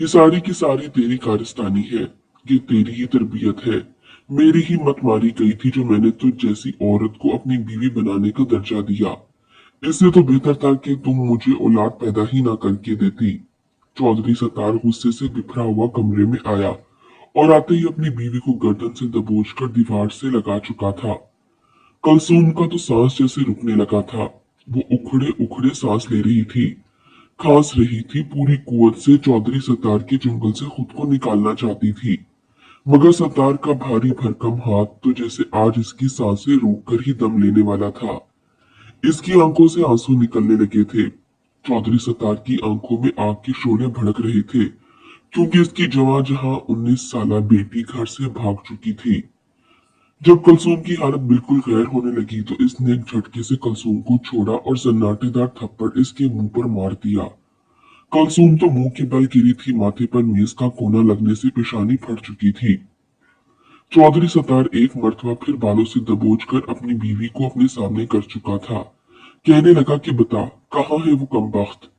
ये सारी की सारी तेरी कारस्तानी है। ये तेरी ही तरबियत है। मेरी ही मत मारी गई थी जो मैंने तुझ जैसी औरत को अपनी बीवी बनाने का दर्जा दिया। इससे तो बेहतर था कि तुम मुझे औलाद पैदा ही ना करके देती। चौधरी सतार गुस्से से बिखरा हुआ कमरे में आया और आते ही अपनी बीवी को गर्दन से दबोचकर दीवार से लगा चुका था। कलसूम का तो सांस जैसे रुकने लगा था। वो उखड़े उखड़े सांस ले रही थी, खांस रही थी, पूरी कुवत से चौधरी सतार के चुंगल से खुद को निकालना चाहती थी। मगर सतार का भारी भरकम हाथ तो जैसे आज इसकी सांसें रोक कर ही दम लेने वाला था। इसकी आंखों से आंसू निकलने लगे थे। चौधरी सतार की आंखों में आग के शोले भड़क रहे थे, क्योंकि इसकी जवां जहां 19 साला बेटी घर से भाग चुकी थी। जब कलसूम की हालत बिल्कुल गैर होने लगी तो इसने एक झटके से कलसूम को छोड़ा और सन्नाटेदार थप्पड़ इसके मुंह पर मार दिया। कलसूम तो मुंह के बल गिरी थी, माथे पर मेज का कोना लगने से पेशानी फट चुकी थी। चौधरी सतार एक मर्तबा फिर बालों से दबोचकर अपनी बीवी को अपने सामने कर चुका था। कहने लगा कि बता, कहाँ है वो कमबख्त।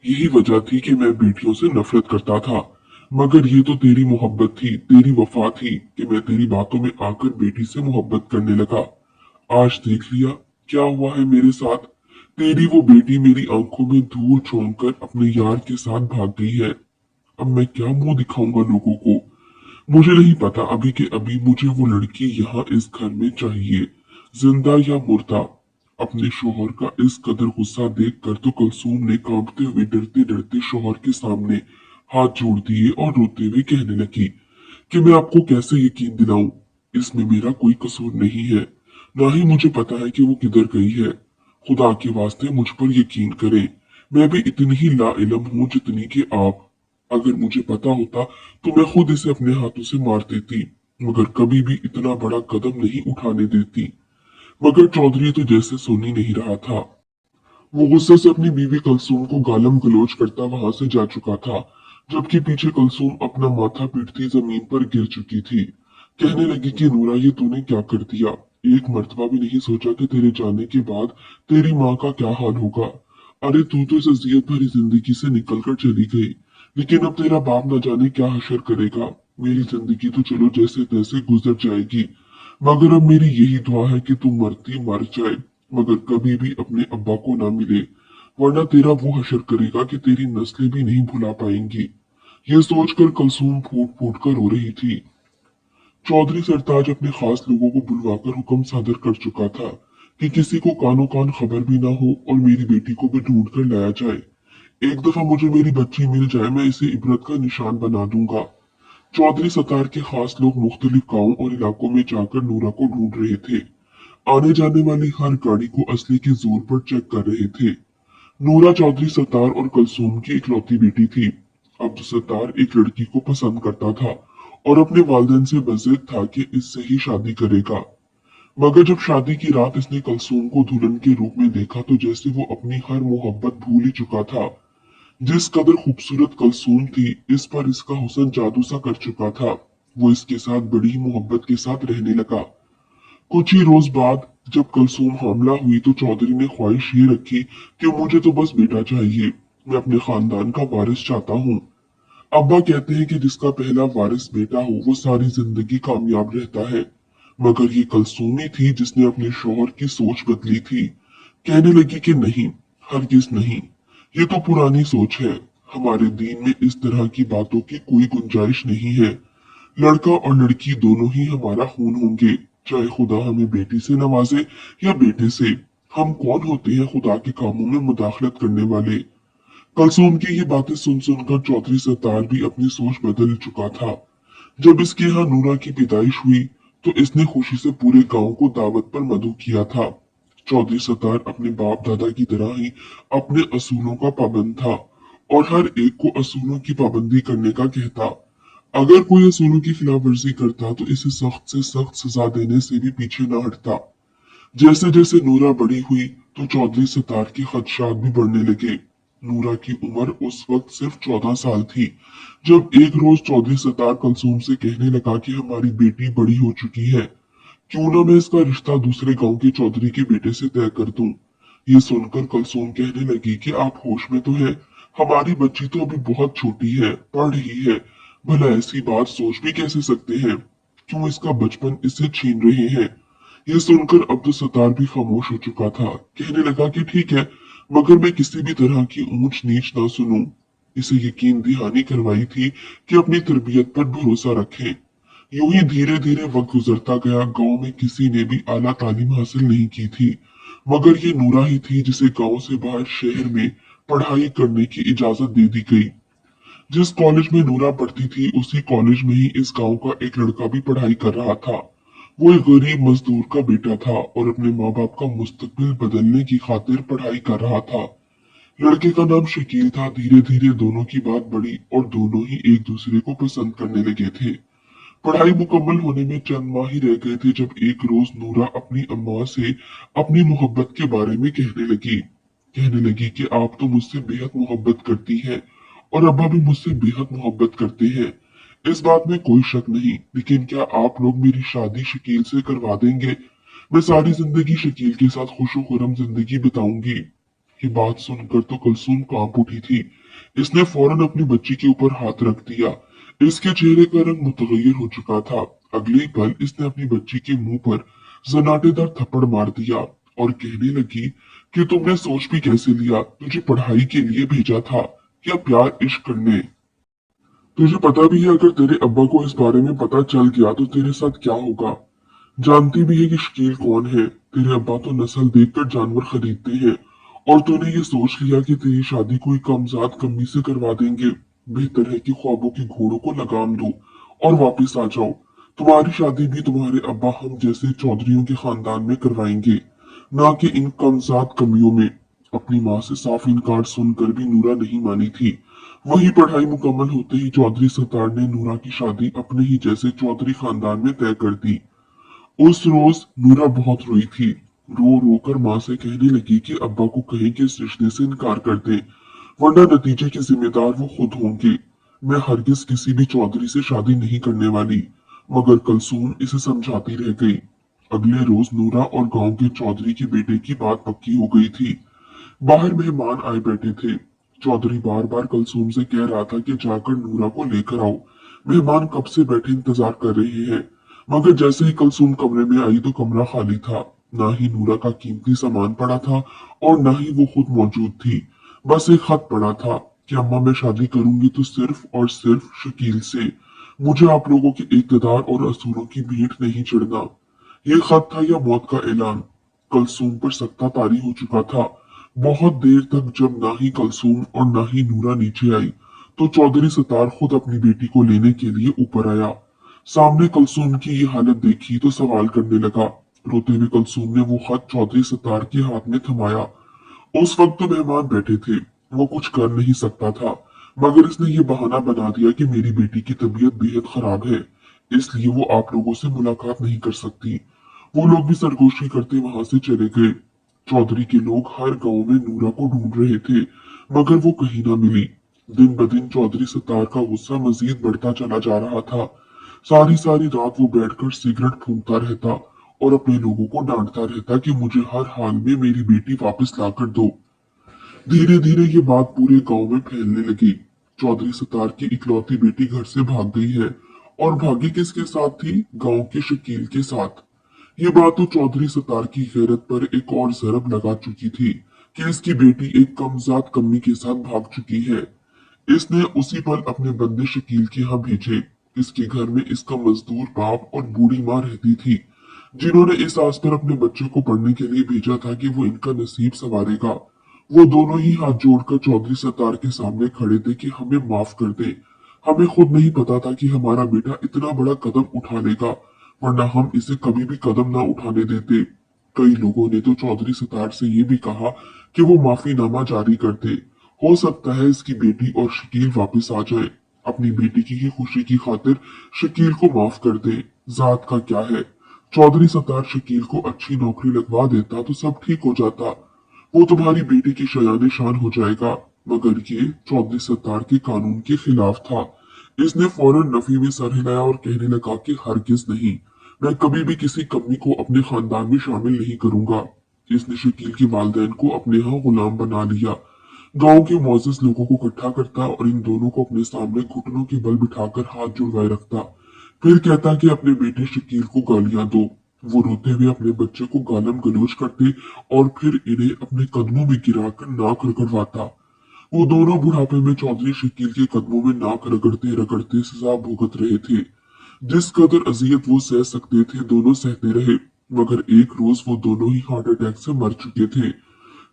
यही वजह थी कि मैं बेटियों से नफरत करता था, मगर ये तो तेरी मोहब्बत थी, तेरी वफा थी कि मैं तेरी बातों में आकर बेटी से मोहब्बत करने लगा। आज देख लिया क्या हुआ है मेरे साथ। तेरी वो बेटी मेरी आंखों में धूल छोड़कर अपने यार के साथ भाग गई है। अब मैं क्या मुंह दिखाऊंगा लोगों को। मुझे नहीं पता अभी के अभी मुझे वो लड़की यहाँ इस घर में चाहिए, जिंदा या मुर्दा। अपने शोहर का इस कदर गुस्सा देखकर तो कलसूम ने कांपते हुए डरते डरते शोहर के सामने हाथ जोड़ दिए और रोते हुए कहने लगी कि मैं आपको कैसे यकीन दिलाऊं, इसमें मेरा कोई कसूर नहीं है। ना ही मुझे पता है कि वो किधर गई है। खुदा के वास्ते मुझ पर यकीन करें, मैं भी इतनी ही लाइलम हूँ जितनी कि आप। अगर मुझे पता होता तो मैं खुद इसे अपने हाथों से मार देती, मगर कभी भी इतना बड़ा कदम नहीं उठाने देती। मगर चौधरी तो जैसे सुन ही नहीं रहा था। वो गुस्से से अपनी बीवी कलसूम को गालम गलोच करता वहां से जा चुका था, जबकि पीछे कलसूम अपना माथा पीटती जमीन पर गिर चुकी थी। कहने लगी कि नूरा, ये तूने क्या कर दिया। एक मर्तबा भी नहीं सोचा कि तेरे जाने के बाद तेरी माँ का क्या हाल होगा। अरे तू तो इस अजियत भरी जिंदगी से निकल कर चली गई, लेकिन अब तेरा बाप न जाने क्या हशर करेगा। मेरी जिंदगी तो चलो जैसे तैसे गुजर जाएगी, मगर अब मेरी यही दुआ है कि तू मरती मर जाए, मगर कभी भी अपने अब्बा को ना मिले, वरना तेरा वो हशर करेगा कि तेरी नस्लें भी नहीं भुला पाएंगी। ये सोचकर कलसूम फूट फूट कर रो रही थी। चौधरी सरताज अपने खास लोगों को बुलवाकर हुक्म सादर कर चुका था कि किसी को कानो कान खबर भी ना हो और मेरी बेटी को भी ढूंढ कर लाया जाए। एक दफा मुझे मेरी बच्ची मिल जाए, मैं इसे इबरत का निशान बना दूंगा। चौधरी सतार के खास लोग मुख्तलिफ गांवों और इलाकों में जाकर नूरा को ढूंढ रहे थे। आने जाने वाली हर गाड़ी को असली के जोर पर चेक कर रहे थे। नूरा चौधरी सतार और कलसूम की इकलौती बेटी थी। अब सतार एक लड़की को पसंद करता था और अपने वालिदैन से बज़िद था कि इससे ही शादी करेगा। मगर जब शादी की रात इसने कलसूम को दुल्हन के रूप में देखा तो जैसे वो अपनी हर मोहब्बत भूल ही चुका था। जिस कदर खूबसूरत कलसूम थी, इस पर इसका हुस्न जादू सा कर चुका था। वो इसके साथ बड़ी ही मोहब्बत के साथ रहने लगा। कुछ ही रोज बाद जब कलसूम हामला हुई तो चौधरी ने ख्वाहिश ये रखी कि मुझे तो बस बेटा चाहिए, मैं अपने खानदान का वारिस चाहता हूँ। अब्बा कहते हैं कि जिसका पहला वारिस बेटा हो वो सारी जिंदगी कामयाब रहता है, मगर ये कलसूम ही थी जिसने अपने शौहर की सोच बदली थी। कहने लगी कि नहीं, हरगिज नहीं, ये तो पुरानी सोच है। हमारे दीन में इस तरह की बातों की कोई गुंजाइश नहीं है। लड़का और लड़की दोनों ही हमारा खून होंगे, चाहे खुदा हमें बेटी से नवाजे या बेटे से। हम कौन होते हैं खुदा के कामों में मुदाखलत करने वाले। कलसूम की ये बातें सुन सुनकर चौधरी सत्तार भी अपनी सोच बदल चुका था। जब इसके यहाँ नूरा की पैदाइश हुई तो इसने खुशी से पूरे गांव को दावत पर मदऊ किया था। चौधरी सत्तार अपने बाप दादा की तरह ही अपने असूलों का पाबंद था और हर एक को असूलों की पाबंदी करने का कहता। अगर कोई असूलों की खिलाफ वर्जी करता तो इसे सख्त से सख्त सजा देने से भी पीछे न हटता। जैसे जैसे नूरा बड़ी हुई तो चौधरी सतार के खदशात भी बढ़ने लगे। नूरा की उम्र उस वक्त सिर्फ 14 साल थी जब एक रोज चौधरी सतार कलसूम से कहने लगा कि हमारी बेटी बड़ी हो चुकी है, क्यों ना मैं इसका रिश्ता दूसरे गांव के चौधरी के बेटे से तय कर दूं। ये सुनकर कलसूम कहने लगी कि आप होश में तो है, हमारी बच्ची तो अभी बहुत छोटी है, पढ़ रही है। भला ऐसी बात सोच भी कैसे सकते हैं? क्यों इसका बचपन इससे छीन रहे हैं? ये सुनकर अब्दुल सत्तार भी खामोश हो चुका था। कहने लगा कि ठीक है, मगर मैं किसी भी तरह की ऊंच नीच ना सुनूं। इसे यकीन दहानी करवाई थी कि अपनी तरबियत पर भरोसा रखें। यूं ही धीरे धीरे वक्त गुजरता गया। गांव में किसी ने भी आला तालीम हासिल नहीं की थी, मगर ये नूरा ही थी जिसे गांव से बाहर शहर में पढ़ाई करने की इजाजत दे दी गई। जिस कॉलेज में नूरा पढ़ती थी, उसी कॉलेज में ही इस गांव का एक लड़का भी पढ़ाई कर रहा था। वो एक गरीब मजदूर का बेटा था और अपने माँ बाप का मुस्तकबिल बदलने की खातिर पढ़ाई कर रहा था। लड़के का नाम शकील था। धीरे धीरे दोनों की बात बढ़ी और दोनों ही एक दूसरे को पसंद करने लगे थे। पढ़ाई मुकम्मल होने में चंद माह ही रह गए थे जब एक रोज नूरा अपनी अम्मा से अपनी मोहब्बत के बारे में कहने लगी कि आप तो मुझसे बेहद मोहब्बत करती हैं और अब्बा भी मुझसे बेहद मोहब्बत करते हैं। इस बात में कोई शक नहीं, लेकिन क्या आप लोग मेरी शादी शकील से करवा देंगे? मैं सारी जिंदगी शकील के साथ खुशो खुरम जिंदगी बिताऊंगी। ये बात सुनकर तो कुलसूम कांप उठी थी। इसने फौरन अपनी बच्ची के ऊपर हाथ रख दिया। इसके चेहरे का रंग मुतगय्यर हो चुका था। अगले ही पल इसने अपनी बच्ची के मुंह पर जनाटेदार थप्पड़ मार दिया और कहने लगी कि तुमने सोच भी कैसे लिया? तुझे पढ़ाई के लिए भेजा था या प्यार इश्क करने? तुझे पता भी है अगर तेरे अब्बा को इस बारे में पता चल गया तो तेरे साथ क्या होगा? जानती भी है कि शकील कौन है। तेरे अब्बा तो नस्ल देखकर जानवर खरीदते हैं और तूने ये सोच लिया कि तेरी शादी कोई कमजाद कमी से करवा देंगे। बेहतर है कि ख्वाबों के घोड़ों को लगाम दो और वापस आ जाओ। तुम्हारी शादी भी तुम्हारे अब्बा हम जैसे चौधरियों के खानदान में करवाएंगे, ना कि इन कमजाद कमियों में। अपनी माँ से साफ इनकार सुनकर भी नूरा नहीं मानी थी। वही पढ़ाई मुकम्मल होते ही चौधरी सत्तार ने नूरा की शादी अपने ही जैसे चौधरी खानदान में तय कर दी। उस रोज नूरा बहुत रोई थी। रो रो कर माँ से कहने लगी कि अब्बा को कहें कि इस रिश्ते से इनकार कर दें, वरना नतीजे के जिम्मेदार वो खुद होंगे। मैं हरगिज किसी भी चौधरी से शादी नहीं करने वाली। मगर कलसूम इसे समझाती रह गई। अगले रोज नूरा और गांव के चौधरी के बेटे की बात पक्की हो गई थी। बाहर मेहमान आए बैठे थे। चौधरी बार बार कलसूम से कह रहा था कि जाकर नूरा को लेकर आओ। मेहमान कब से बैठे इंतजार कर रहे हैं। मगर जैसे ही कलसूम कमरे में आई तो कमरा खाली था। ना ही नूरा का कीमती सामान पड़ा था और ना ही वो खुद मौजूद थी। बस एक खत पड़ा था कि अम्मा मैं शादी करूंगी तो सिर्फ और सिर्फ शकील से। मुझे आप लोगों के इक़्तिदार और असूलों की भेंट नहीं चढ़ना। ये खत था या मौत का ऐलान। कलसूम पर सख्ता तारी हो चुका था। बहुत देर तक जब ना ही कलसूम और ना ही नूरा नीचे आई तो चौधरी सतार खुद अपनी बेटी को लेने के लिए ऊपर आया। सामने कलसूम की ये हालत देखी तो सवाल करने लगा। रोते हुए कलसूम ने वो खत चौधरी सतार के हाथ में थमाया। उस वक्त तो मेहमान बैठे थे, वो कुछ कर नहीं सकता था, मगर इसने ये बहाना बना दिया कि मेरी बेटी की तबीयत बेहद खराब है, इसलिए वो आप लोगों से मुलाकात नहीं कर सकती। वो लोग भी सरगोशी करते वहां से चले गए। चौधरी के लोग हर गांव में नूरा को ढूंढ रहे थे, मगर वो कहीं ना मिली। दिन ब दिन चौधरी सत्तार का गुस्सा मजीद बढ़ता चला जा रहा था। सारी सारी रात वो बैठकर सिगरेट फूंकता रहता और अपने लोगों को डांटता रहता कि मुझे हर हाल में मेरी बेटी वापस लाकर दो। धीरे धीरे ये बात पूरे गांव में फैलने लगी। चौधरी सतार की इकलौती बेटी घर से भाग गई है और भागी किसके साथ थी? गांव के शकील के साथ। ये बात तो चौधरी सतार की गैरत पर एक और जरब लगा चुकी थी कि इसकी बेटी एक कमजाद कमी के साथ भाग चुकी है। इसने उसी पल अपने बंदे शकील के यहाँ भेजे। इसके घर में इसका मजदूर बाप और बूढ़ी माँ रहती थी, जिन्होंने इस आस पर अपने बच्चे को पढ़ने के लिए भेजा था कि वो इनका नसीब संवारेगा। वो दोनों ही हाथ जोड़कर चौधरी सरदार के सामने खड़े थे कि हमें माफ कर दे। हमें खुद नहीं पता था कि हमारा बेटा इतना बड़ा कदम उठा लेगा, वरना हम इसे कभी भी कदम ना उठाने देते। कई लोगों ने तो चौधरी सरदार से ये भी कहा कि वो माफीनामा जारी कर दे। हो सकता है इसकी बेटी और शकील वापस आ जाए। अपनी बेटी की ही खुशी की खातिर शकील को माफ कर दे। जात का क्या है, चौधरी सरदार शकील को अच्छी नौकरी लगवा देता तो सब ठीक हो जाता। वो तुम्हारी बेटी की शयान शान हो जाएगा। मगर ये चौधरी सरदार के कानून के खिलाफ था। इसने फौरन नफी में सर हिलाया और कहने लगा कि हरगिज नहीं, मैं कभी भी किसी कमी को अपने खानदान में शामिल नहीं करूंगा। इसने शकील के वालिदैन को अपने यहाँ गुलाम बना लिया। गांव के मुअज़्ज़िज़ लोगों को इकट्ठा करता और इन दोनों को अपने सामने घुटनों के बल बिठाकर हाथ जुड़वाए रखता। फिर कहता कि अपने बेटे शकील को गालियां दो। वो रोते हुए अपने बच्चे को गालम गलौज करते और फिर इन्हें अपने कदमों में गिराकर नाक रगड़वाता। वो दोनों बुढ़ापे में चौधरी शकील के कदमों में नाक रगड़ते रगड़ते सजा भुगत रहे थे। जिस कदर अजियत वो सह सकते थे दोनों सहते रहे, मगर एक रोज वो दोनों ही हार्ट अटैक से मर चुके थे।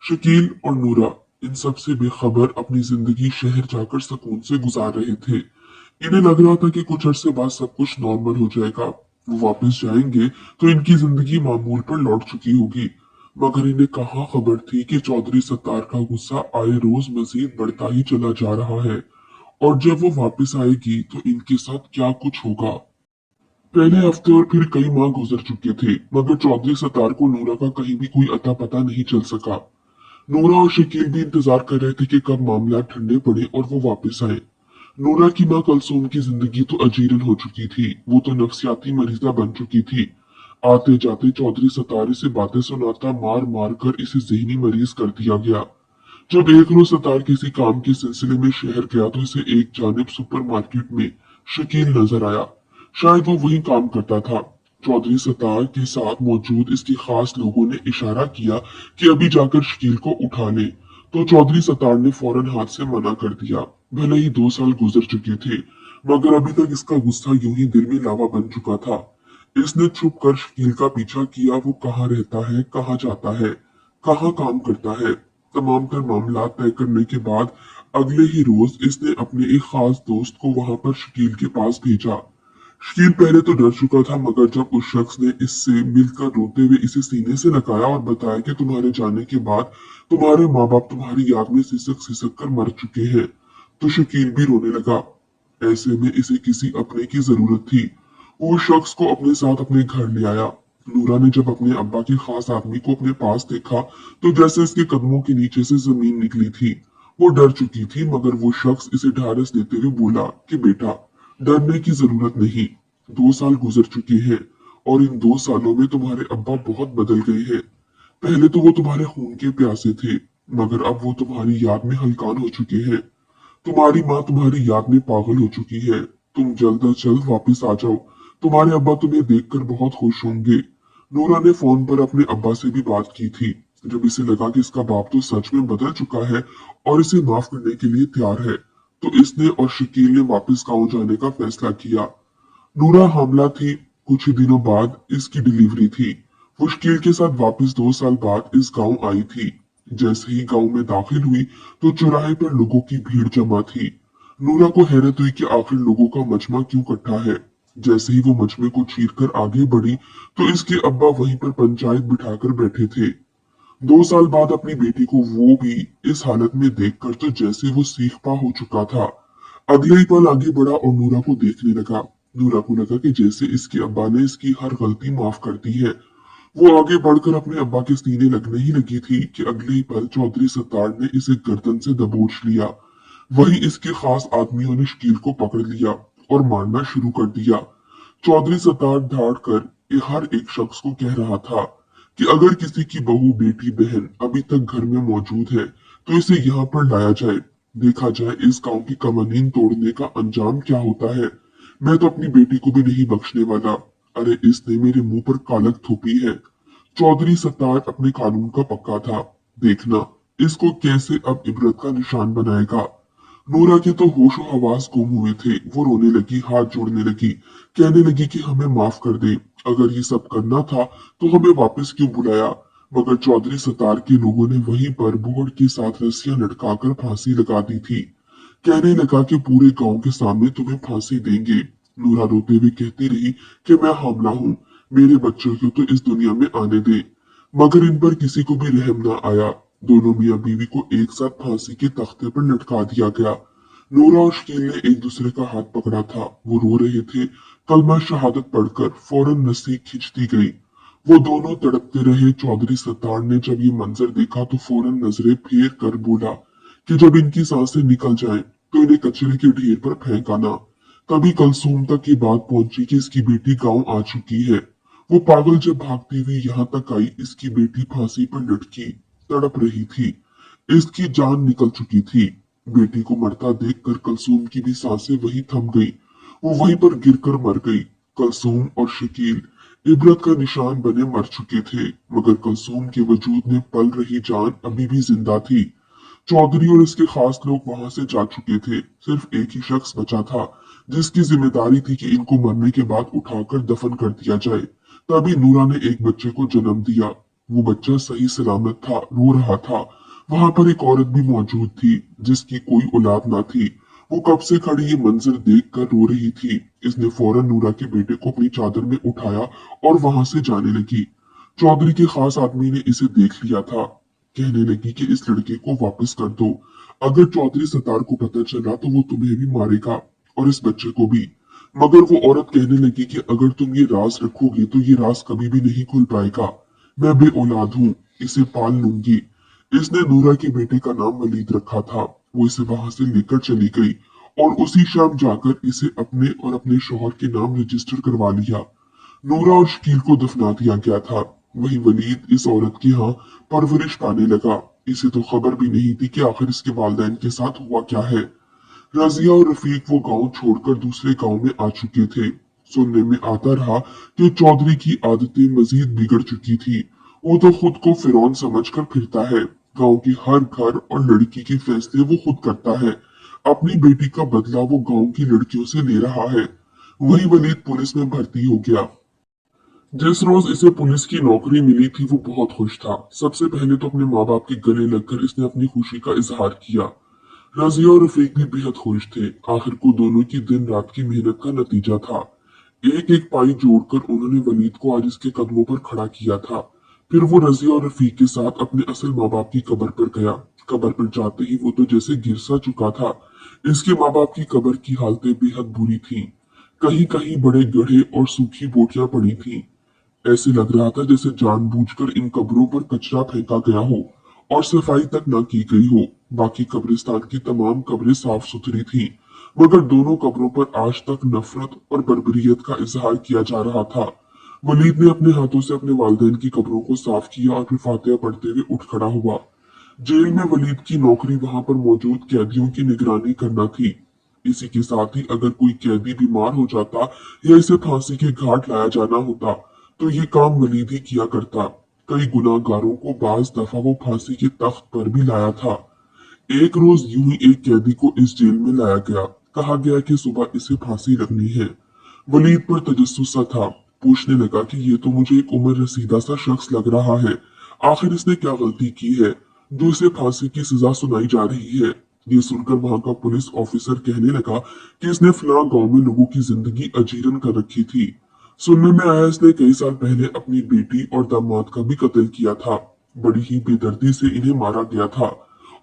शकील और नूरा इन सब से बेखबर अपनी जिंदगी शहर जाकर सुकून से गुजार रहे थे। इन्हें लग रहा था कि कुछ अरसे बाद सब कुछ नॉर्मल हो जाएगा, वो वापस जाएंगे तो इनकी जिंदगी मामूल पर लौट चुकी होगी। मगर इन्हें कहाँ खबर थी कि चौधरी सत्तार का गुस्सा आए रोज मजीद बढ़ता ही चला जा रहा है, और जब वो वापस आएगी तो इनके साथ क्या कुछ होगा। पहले हफ्ते और फिर कई माह गुजर चुके थे, मगर चौधरी सत्तार को नूरा का कहीं भी कोई अता पता नहीं चल सका। नूरा और शकील भी इंतजार कर रहे थे कि कब मामला ठंडे पड़े और वो वापस आए। नूरा की मां कलसूम की जिंदगी तो अजीरन हो चुकी थी, वो तो नफ्सियाती मरीजा बन चुकी थी। आते जाते चौधरी सतारे से बातें सुनाता मार मार कर इसे जहनी मरीज कर दिया गया। जब एक रोज सतार किसी काम के सिलसिले में शहर गया तो इसे एक जानिब सुपरमार्केट में शकील नजर आया। शायद वो वही काम करता था। चौधरी सतार के साथ मौजूद इसके खास लोगों ने इशारा किया कि अभी जाकर शकील को उठा ले, तो चौधरी सतार ने फौरन हाथ से मना कर दिया। भले ही 2 साल गुजर चुके थे, मगर अभी तक इसका गुस्सा यूं ही दिल में लावा बन चुका था। इसने छुप कर शकील का पीछा किया, वो कहाँ रहता है, कहाँ जाता है, कहाँ काम करता है। तमाम तर मामला तय करने के बाद अगले ही रोज इसने अपने एक खास दोस्त को वहां पर शकील के पास भेजा। शकील पहले तो डर चुका था, मगर जब उस शख्स ने इससे मिलकर रोते हुए इसे सीने से लगाया और बताया कि तुम्हारे जाने के बाद तुम्हारे माँ बाप तुम्हारी याद में सिसक सिसक कर मर चुके हैं, तो शकील भी रोने लगा। ऐसे में इसे किसी अपने की जरूरत थी। वो उस शख्स को अपने साथ अपने घर ले आया। नूरा ने जब अपने अब्बा के खास आदमी को अपने पास देखा तो जैसे इसके कदमों के नीचे से जमीन निकली थी। वो डर चुकी थी, मगर वो शख्स इसे ढारस देते हुए बोला कि बेटा, डरने की जरूरत नहीं। 2 साल गुजर चुके हैं और इन 2 सालों में तुम्हारे अब्बा बहुत बदल गए हैं। पहले तो वो तुम्हारे खून के प्यासे थे, मगर अब वो तुम्हारी याद में हलकान हो चुके हैं। तुम्हारी माँ तुम्हारी याद में पागल हो चुकी है। तुम जल्द अज जल्द वापस आ जाओ, तुम्हारे अब्बा तुम्हें देखकर बहुत खुश होंगे। नूरा ने फोन पर अपने अब्बा से भी बात की थी। जब इसे लगा कि इसका बाप तो सच में बदल चुका है और इसे माफ करने के लिए तैयार है, तो इसने और शकील ने वापस गाँव जाने का फैसला किया। नूरा हामला थी। कुछ ही दिनों बाद इसकी डिलीवरी थी। वो शकील के साथ वापस 2 साल बाद इस गांव आई थी। जैसे ही गांव में दाखिल हुई तो चौराहे पर लोगों की भीड़ जमा थी। नूरा को हैरत हुई कि आखिर लोगों का मजमा क्यों इकट्ठा है। जैसे ही वो मजमे को चीर कर आगे बढ़ी तो इसके अब्बा वहीं पर पंचायत बिठाकर बैठे थे। 2 साल बाद अपनी बेटी को वो भी इस हालत में देखकर तो जैसे वो सीख पा हो चुका था। अगले ही पल आगे बढ़ा और नूरा को देखने लगा। नूरा को लगा कि जैसे इसके अब्बा ने इसकी हर गलती माफ कर दी है। वो आगे बढ़कर अपने अब्बा के सीने लगने ही लगी थी कि अगले ही पल चौधरी सत्तार ने इसे गर्दन से दबोच लिया। वहीं इसके खास आदमियों ने शकील को पकड़ लिया और मारना शुरू कर दिया। चौधरी सत्तार धाड़ कर ये हर एक शख्स को कह रहा था कि अगर किसी की बहू बेटी बहन अभी तक घर में मौजूद है तो इसे यहाँ पर लाया जाए, देखा जाए इस गांव की कवानीन तोड़ने का अंजाम क्या होता है। मैं तो अपनी बेटी को भी नहीं बख्शने वाला। अरे इसने मेरे मुंह पर कालक थोपी है। चौधरी सत्तार अपने कानून का पक्का था। देखना इसको कैसे अब इबरत का निशान बनाएगा। नूरा के तो होशो हवास गुम हुए थे। वो रोने लगी, हाथ जोड़ने लगी, कहने लगी कि हमें माफ कर दे। अगर ये सब करना था तो हमें वापस क्यों बुलाया। मगर चौधरी सतार के लोगों ने वहीं पर बोर्ड के साथ रस्सियां लटकाकर फांसी लगा दी थी। कहने लगा कि पूरे गांव के सामने तुम्हें फांसी देंगे। नूरा रोते हुए कहती रही कि मैं हामला हूँ, मेरे बच्चों को तो इस दुनिया में आने दे। मगर इन पर किसी को भी रहम न आया। दोनों मियाँ बीवी को एक साथ फांसी के तख्ते पर लटका दिया गया। नूरा और शकील ने एक दूसरे का हाथ पकड़ा था। वो रो रहे थे। कलमा शहादत पढ़कर फौरन रस्सी खींच दी गई। वो दोनों तड़पते रहे। चौधरी सत्तार ने जब ये मंजर देखा तो फौरन नजरें फेर कर बोला कि जब इनकी सांसें निकल जाएं तो इन्हें कचरे के ढेर पर फेंक आना। तभी कलसूम तक ये बात पहुंची कि इसकी बेटी गांव आ चुकी है। वो पागल जब भागती हुई यहाँ तक आई, इसकी बेटी फांसी पर लटकी तड़प रही थी। इसकी जान निकल चुकी थी। बेटी को मरता देखकर कलसूम की भी सांसें वहीं थम गई। वो वहीं पर गिरकर मर गई। कलसूम और शकील इबरत का निशान बने मर चुके थे, मगर कलसूम के वजूद में पल रही जान अभी भी जिंदा थी। चौधरी और इसके खास लोग वहां से जा चुके थे। सिर्फ एक ही शख्स बचा था, जिसकी जिम्मेदारी थी कि इनको मरने के बाद उठाकर दफन कर दिया जाए। तभी नूरा ने एक बच्चे को जन्म दिया। वो बच्चा सही सलामत था, रो रहा था। वहां पर एक औरत भी मौजूद थी, जिसकी कोई औलाद ना थी। वो कब से खड़ी ये मंजर देख कर रो रही थी। इसने फौरन नूरा के बेटे को अपनी चादर में उठाया और वहां से जाने लगी। चौधरी के खास आदमी ने इसे देख लिया था। कहने लगी कि इस लड़के को वापस कर दो। अगर चौधरी सतार को पता चला तो वो तुम्हें भी मारेगा और इस बच्चे को भी। मगर वो औरत कहने लगी कि अगर तुम ये राज रखोगे तो ये राज कभी भी नहीं खुल पाएगा। मैं बे औलाद हूँ, इसे पाल लूंगी। इसने नूरा के बेटे का नाम वलीद रखा था। वो इसे वहां से लेकर चली गई और उसी शाम जाकर इसे अपने और अपने शौहर के नाम रजिस्टर करवा लिया। नूरा और शकील को दफना दिया गया था। वही वलीद इस औरत की यहाँ परवरिश पाने लगा। इसे तो खबर भी नहीं थी कि आखिर इसके वालिदैन के साथ हुआ क्या है। रजिया और रफीक वो गांव छोड़कर दूसरे गांव में आ चुके थे। सुनने में आता रहा कि चौधरी की आदतें मजीद बिगड़ चुकी थी। वो तो खुद को फिरौन समझकर फिरता है। गांव की हर घर और लड़की के फैसले वो खुद करता है। अपनी बेटी का बदला वो गांव की लड़कियों से ले रहा है। वही वलीद पुलिस में भर्ती हो गया। जिस रोज इसे पुलिस की नौकरी मिली थी वो बहुत खुश था। सबसे पहले तो अपने माँ बाप के गले लगकर इसने अपनी खुशी का इजहार किया। रजिया और रफीक भी बेहद खुश थे। आखिर को दोनों की दिन रात की मेहनत का नतीजा था। एक एक पाई जोड़कर उन्होंने वलीद को आज इसके कदमों पर खड़ा किया था। फिर वो रजिया और रफीक के साथ अपने असल माँ बाप की कब्र पर गया। कब्र पर जाते ही वो तो जैसे गिर सा चुका था। इसके माँ बाप की कब्र की हालतें बेहद बुरी थीं। कहीं कहीं बड़े गड्ढे और सूखी बोटियां पड़ी थीं। ऐसे लग रहा था जैसे जानबूझकर इन कब्रों पर कचरा फेंका गया हो और सफाई तक न की गई हो। बाकी कब्रिस्तान की तमाम कब्रें साफ सुथरी थीं, मगर दोनों कब्रों पर आज तक नफरत और बर्बरियत का इजहार किया जा रहा था। वलीद ने अपने हाथों से अपने वालिदैन की कब्रों को साफ किया और फिर फातिहा पढ़ते हुए उठ खड़ा हुआ। जेल में वलीद की नौकरी वहां पर मौजूद कैदियों की निगरानी करना थी। इसी के साथ ही अगर कोई कैदी बीमार हो जाता या इसे फांसी के घाट लाया जाना होता तो ये काम वलीद ही किया करता। कई गुनाहगारों को बाज दफा वो फांसी के तख्त पर भी लाया था। एक रोज यूं ही एक कैदी को इस जेल में लाया गया। कहा गया कि सुबह इसे फांसी लगनी है। वलीद पर तजस्सुस सा था। पूछने लगा कि ये तो मुझे एक उम्र रसीदा सा शख्स लग रहा है। आखिर इसने क्या गलती की है जो इसे फांसी की सजा सुनाई जा रही है। ये सुनकर वहां का पुलिस ऑफिसर कहने लगा कि इसने फलां गांव में लोगों की जिंदगी अजीरन कर रखी थी। सुनने में आया इसने कई साल पहले अपनी बेटी और दामाद का भी कत्ल किया था। बड़ी ही बेदर्दी से इन्हें मारा गया था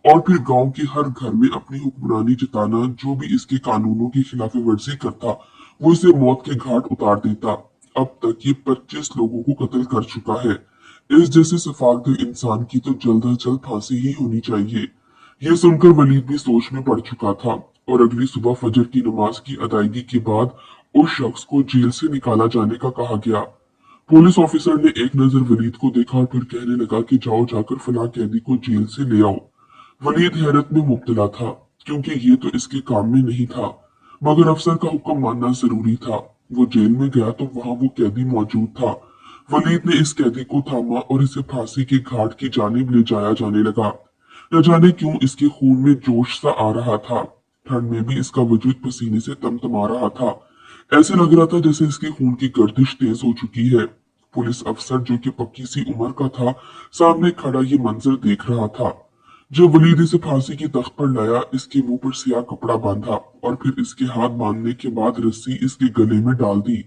और फिर गांव के हर घर में अपनी हुक्मरानी जताना, जो भी इसके कानूनों की खिलाफ वर्जी करता वो इसे मौत के घाट उतार देता। अब तक ये 25 लोगों को कत्ल कर चुका है। इस जैसे सफाकदिल इंसान की तो जल्द अज जल्द फांसी ही होनी चाहिए। ये सुनकर वलीद भी सोच में पड़ चुका था और अगली सुबह फजर की नमाज की अदायगी के बाद उस शख्स को जेल से निकाला जाने का कहा गया। पुलिस ऑफिसर ने एक नजर वलीद को देखा और फिर कहने लगा कि जाओ जाकर फलां कैदी को जेल से ले आओ। वलीद हैरत में मुब्तला था, क्योंकि ये तो इसके काम में नहीं था, मगर अफसर का हुक्म मानना जरूरी था। वो जेल में गया तो वहां वो कैदी मौजूद था। वलीद ने इस कैदी को थामा और इसे फांसी के घाट की जानिब ले जाया जाने लगा। न जाने क्यों इसके खून में जोश सा आ रहा था। ठंड में भी इसका वजूद पसीने से तमतमा रहा था। ऐसे लग रहा था जैसे इसके खून की गर्दिश तेज हो चुकी है। पुलिस अफसर जो कि पक्की सी उम्र का था, सामने खड़ा ये मंजर देख रहा था। जब वलीद इसे फांसी की तख्त पर लाया, इसके मुंह पर सियाह कपड़ा बांधा और फिर इसके हाथ बांधने के बाद रस्सी इसके गले में डाल दी।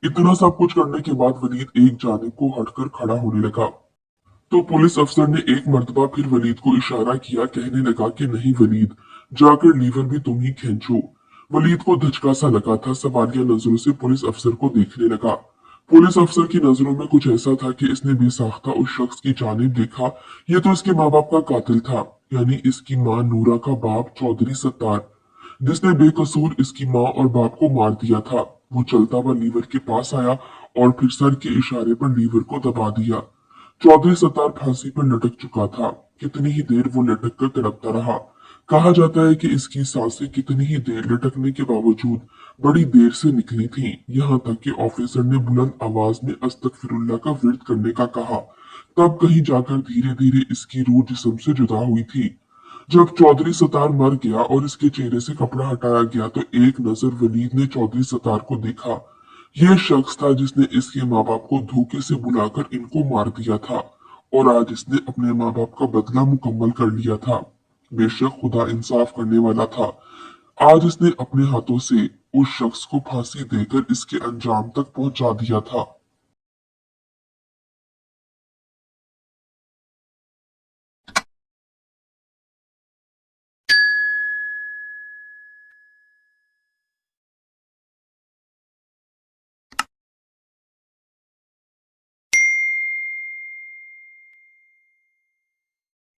इतना सब कुछ करने के बाद वलीद एक जानिब को हटकर खड़ा होने लगा तो पुलिस अफसर ने एक मर्तबा फिर वलीद को इशारा किया। कहने लगा कि नहीं वलीद, जाकर लीवर भी तुम ही खींचो। वलीद को धचका सा लगा था। सवालिया नजरों से पुलिस अफसर को देखने लगा। पुलिस अफसर की नजरों में कुछ ऐसा था कि इसने बेसाख्ता उस शख्स की जानिब देखा। ये तो इसके माँ बाप का कातिल था, यानी इसकी माँ नूरा का बाप चौधरी सत्तार, जिसने बेकसूर इसकी माँ और बाप को मार दिया था। वो चलता हुआ लीवर के पास आया और फिर सर के इशारे पर लीवर को दबा दिया। चौधरी सत्तार फांसी पर लटक चुका था। कितनी ही देर वो लटक कर तड़पता रहा। कहा जाता है कि इसकी सांसें कितनी ही देर लटकने के बावजूद बड़ी देर से निकली थीं, यहाँ तक कि ऑफिसर ने बुलंद आवाज में अस्तगफिरुल्लाह का विर्द करने का कहा। तब कहीं जाकर धीरे धीरे इसकी रूह जिस्म से जुदा हुई थी। जब चौधरी सतार मर गया और इसके चेहरे से कपड़ा हटाया गया तो एक नजर वलीद ने चौधरी सतार को देखा। यह शख्स था जिसने इसके माँ बाप को धोखे से बुलाकर इनको मार दिया था और आज इसने अपने माँ बाप का बदला मुकम्मल कर लिया था। बेशक खुदा इंसाफ करने वाला था। आज इसने अपने हाथों से उस शख्स को फांसी देकर इसके अंजाम तक पहुंचा दिया था।